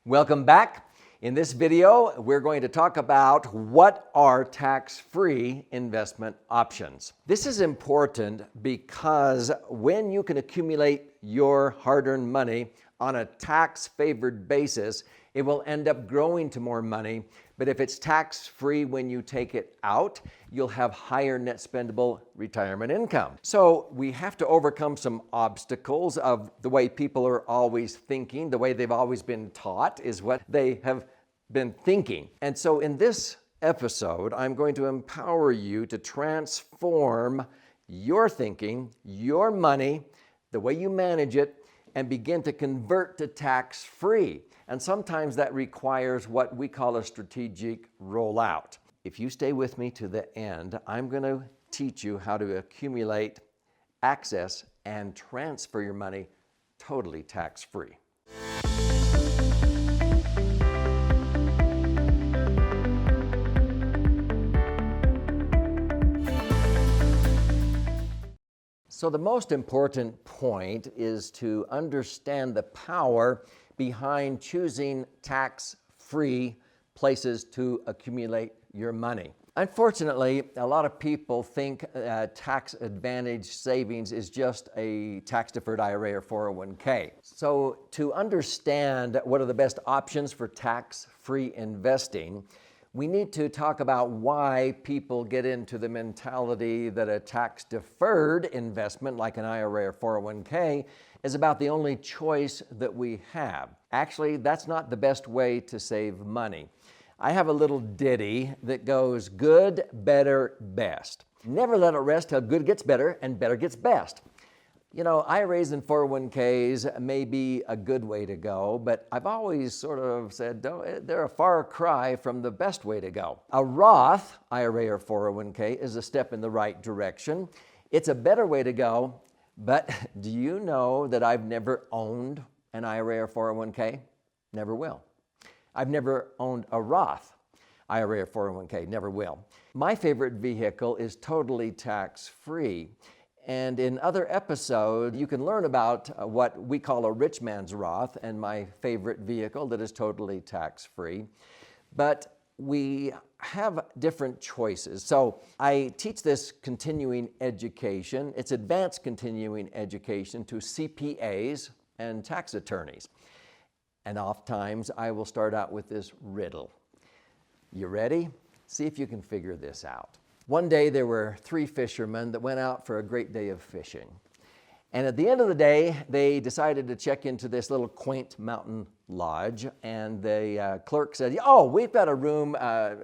Welcome back. In this video, we're going to talk about what are tax-free investment options. This is important because when you can accumulate your hard-earned money on a tax-favored basis, it will end up growing to more money. But if it's tax-free when you take it out, you'll have higher net spendable retirement income. So we have to overcome some obstacles of the way people are always thinking, the way they've always been taught is what they have been thinking. And so in this episode, I'm going to empower you to transform your thinking, your money, the way you manage it, and begin to convert to tax-free. And sometimes that requires what we call a strategic rollout. If you stay with me to the end, I'm going to teach you how to accumulate, access, and transfer your money totally tax-free. So the most important point is to understand the power behind choosing tax-free places to accumulate your money. Unfortunately, a lot of people think tax advantage savings is just a tax-deferred IRA or 401k. So to understand what are the best options for tax-free investing, we need to talk about why people get into the mentality that a tax-deferred investment like an IRA or 401k is about the only choice that we have. Actually, that's not the best way to save money. I have a little ditty that goes good, better, best. Never let it rest till good gets better and better gets best. You know, IRAs and 401ks may be a good way to go, but I've always sort of said they're a far cry from the best way to go. A Roth IRA or 401k is a step in the right direction. It's a better way to go, but do you know that I've never owned an IRA or 401k? Never will. I've never owned a Roth IRA or 401k, never will. My favorite vehicle is totally tax-free. And in other episodes, you can learn about what we call a rich man's Roth and my favorite vehicle that is totally tax-free. But we have different choices. So I teach this continuing education. It's advanced continuing education to CPAs and tax attorneys. And oftentimes I will start out with this riddle. You ready? See if you can figure this out. One day there were three fishermen that went out for a great day of fishing. And at the end of the day, they decided to check into this little quaint mountain lodge. And the clerk said, "Oh, we've got a room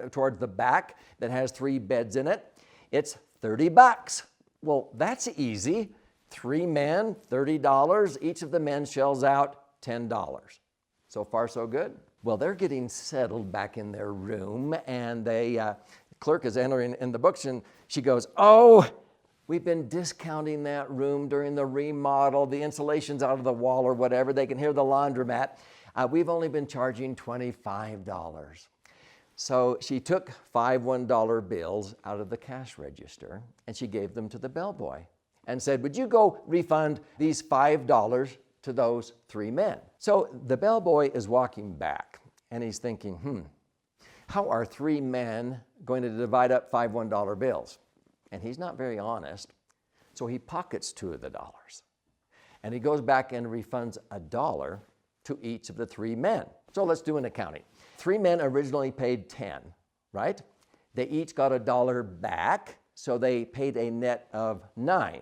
towards the back that has 3 beds in it. It's $30. Well, that's easy. 3 men, $30. Each of the men shells out $10. So far, so good. Well, they're getting settled back in their room, and the clerk is entering in the books, and she goes, "Oh, we've been discounting that room during the remodel. The insulation's out of the wall or whatever. They can hear the laundromat. We've only been charging $25. So she took 5 $1 bills out of the cash register, and she gave them to the bellboy and said, "Would you go refund these $5 to those 3 men?" So the bellboy is walking back, and he's thinking, how are 3 men going to divide up 5 $1 bills? And he's not very honest. So he pockets 2 of the dollars. And he goes back and refunds $1 to each of the 3 men. So let's do an accounting. 3 men originally paid 10, right? They each got $1 back, so they paid a net of 9.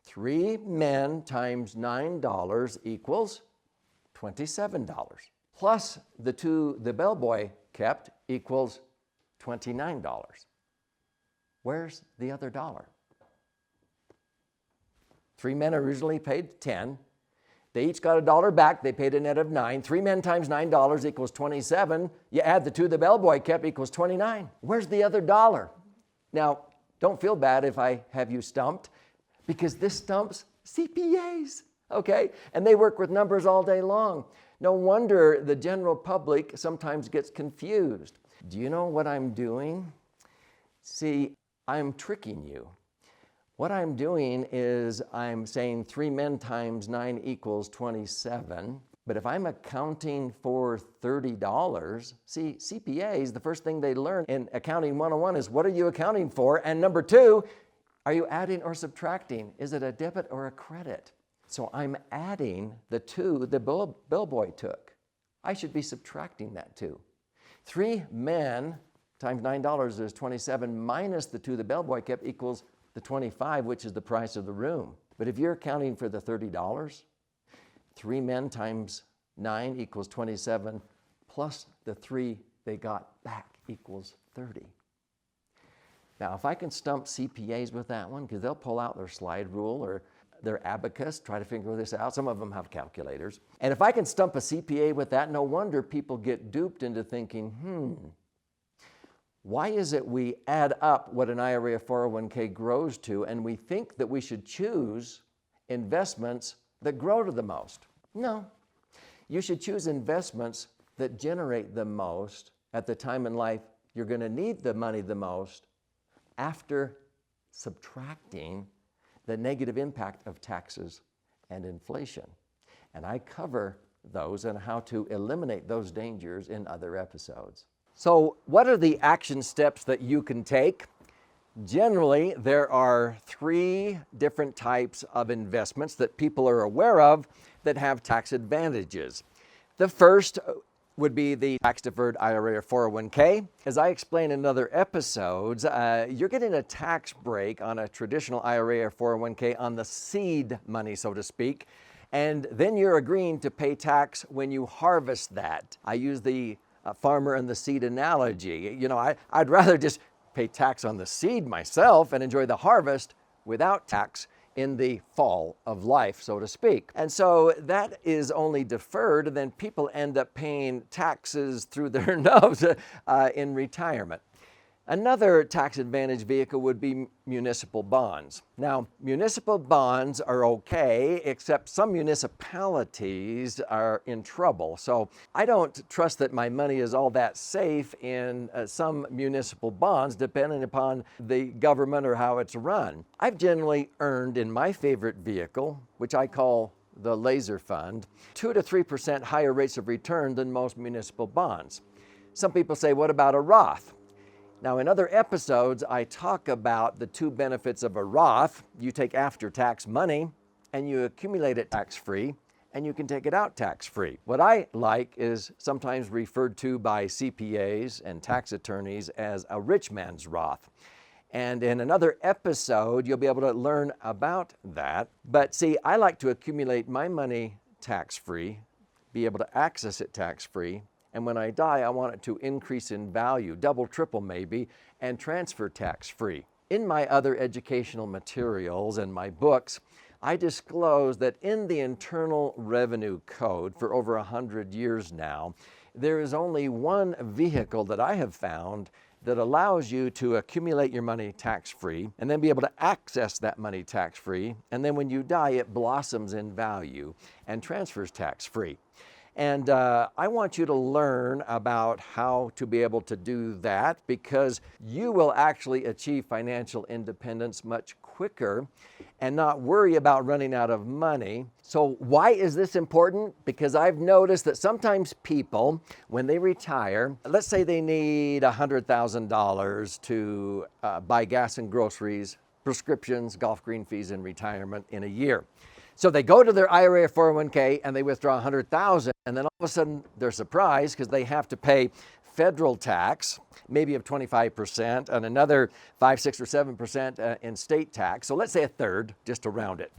3 men times $9 equals $27. Plus the 2 the bellboy kept equals $29. Where's the other $1? 3 men originally paid 10. They each got $1 back. They paid a net of 9. 3 men times $9 equals 27. You add the 2 the bellboy kept equals 29. Where's the other $1? Now, don't feel bad if I have you stumped, because this stumps CPAs, okay? And they work with numbers all day long. No wonder the general public sometimes gets confused. Do you know what I'm doing? See, I'm tricking you. What I'm doing is I'm saying 3 men times 9 equals 27. But if I'm accounting for $30, see, CPAs, the first thing they learn in Accounting 101 is what are you accounting for? And number two, are you adding or subtracting? Is it a debit or a credit? So I'm adding the two the bellboy took. I should be subtracting that too. 3 men times $9 is 27 minus the 2 the bellboy kept equals the 25, which is the price of the room. But if you're accounting for the $30, 3 men times 9 equals 27, plus the 3 they got back equals 30. Now, if I can stump CPAs with that one, because they'll pull out their slide rule or their abacus, try to figure this out. Some of them have calculators. And if I can stump a CPA with that, no wonder people get duped into thinking, why is it we add up what an IRA or 401k grows to, and we think that we should choose investments that grow to the most? No. You should choose investments that generate the most at the time in life you're going to need the money the most, after subtracting the negative impact of taxes and inflation. And I cover those and how to eliminate those dangers in other episodes. So what are the action steps that you can take? Generally, there are 3 different types of investments that people are aware of that have tax advantages. The first would be the tax-deferred IRA or 401k. As I explain in other episodes, you're getting a tax break on a traditional IRA or 401k on the seed money, so to speak, and then you're agreeing to pay tax when you harvest that. I use the farmer and the seed analogy. You know, I'd rather just pay tax on the seed myself and enjoy the harvest without tax in the fall of life, so to speak. And so that is only deferred, and then people end up paying taxes through their nose in retirement. Another tax advantage vehicle would be municipal bonds. Now, municipal bonds are okay, except some municipalities are in trouble. So I don't trust that my money is all that safe in some municipal bonds, depending upon the government or how it's run. I've generally earned in my favorite vehicle, which I call the laser fund, 2 to 3% higher rates of return than most municipal bonds. Some people say, what about a Roth? Now, in other episodes, I talk about the 2 benefits of a Roth. You take after-tax money and you accumulate it tax-free, and you can take it out tax-free. What I like is sometimes referred to by CPAs and tax attorneys as a rich man's Roth. And in another episode, you'll be able to learn about that. But see, I like to accumulate my money tax-free, be able to access it tax-free, and when I die, I want it to increase in value, double, triple maybe, and transfer tax-free. In my other educational materials and my books, I disclose that in the Internal Revenue Code for over 100 years now, there is only one vehicle that I have found that allows you to accumulate your money tax-free and then be able to access that money tax-free, and then when you die, it blossoms in value and transfers tax-free. And I want you to learn about how to be able to do that, because you will actually achieve financial independence much quicker and not worry about running out of money. So why is this important? Because I've noticed that sometimes people, when they retire, let's say they need $100,000 to buy gas and groceries, prescriptions, golf green fees, and retirement in a year. So they go to their IRA or 401k and they withdraw $100,000, and then all of a sudden they're surprised because they have to pay federal tax, maybe of 25%, and another 5, 6, or 7% in state tax. So let's say a third, just to round it.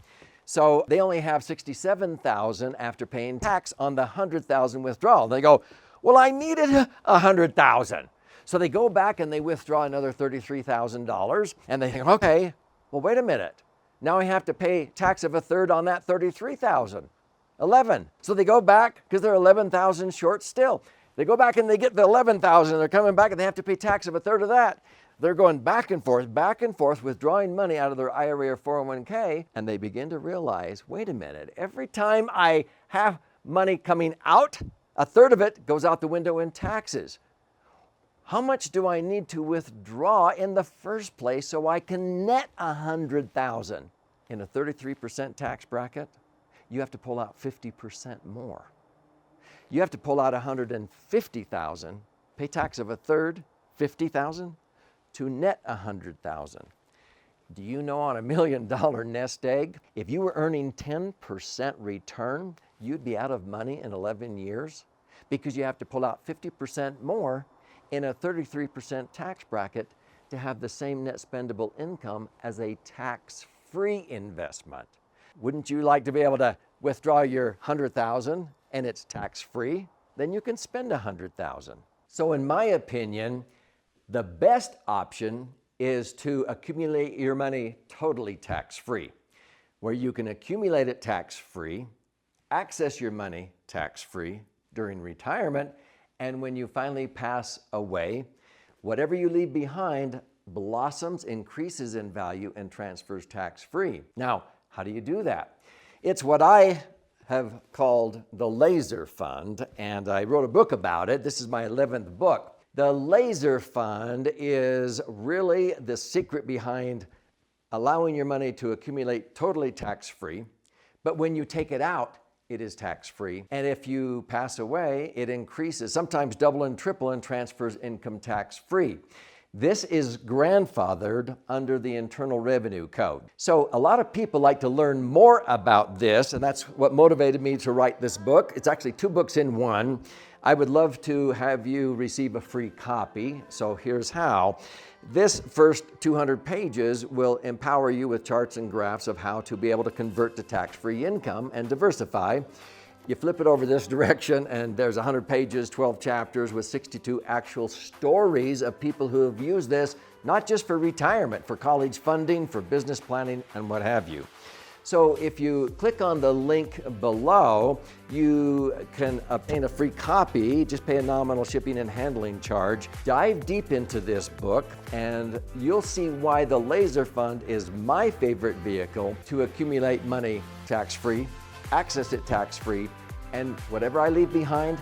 So they only have $67,000 after paying tax on the $100,000 withdrawal. They go, well, I needed $100,000. So they go back and they withdraw another $33,000, and they think, okay, well, wait a minute. Now I have to pay tax of a third on that $33,000. 11. So they go back because they're $11,000 short still. They go back and they get the $11,000. They're coming back and they have to pay tax of a third of that. They're going back and forth, withdrawing money out of their IRA or 401k, and they begin to realize, wait a minute, every time I have money coming out, a third of it goes out the window in taxes. How much do I need to withdraw in the first place so I can net $100,000? In a 33% tax bracket, you have to pull out 50% more. you have to pull out $150,000, pay tax of a third, $50,000, to net $100,000. Do you know on $1 million nest egg, if you were earning 10% return, you'd be out of money in 11 years because you have to pull out 50% more in a 33% tax bracket to have the same net spendable income as a tax-free investment. Wouldn't you like to be able to withdraw your $100,000 and it's tax-free? Then you can spend $100,000. So in my opinion, the best option is to accumulate your money totally tax-free, where you can accumulate it tax-free, access your money tax-free during retirement, and when you finally pass away, whatever you leave behind blossoms, increases in value, and transfers tax-free. Now, how do you do that? It's what I have called the laser fund, and I wrote a book about it. This is my 11th book. The laser fund is really the secret behind allowing your money to accumulate totally tax-free, but when you take it out, it is tax-free. And if you pass away, it increases, sometimes double and triple, and transfers income tax-free. This is grandfathered under the Internal Revenue Code. So a lot of people like to learn more about this, and that's what motivated me to write this book. It's actually 2 books in one. I would love to have you receive a free copy, so here's how. This first 200 pages will empower you with charts and graphs of how to be able to convert to tax-free income and diversify. You flip it over this direction and there's 100 pages, 12 chapters with 62 actual stories of people who have used this, not just for retirement, for college funding, for business planning, and what have you. So if you click on the link below, you can obtain a free copy, just pay a nominal shipping and handling charge. Dive deep into this book and you'll see why the Laser Fund is my favorite vehicle to accumulate money tax-free, access it tax-free, and whatever I leave behind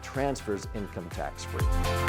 transfers income tax-free.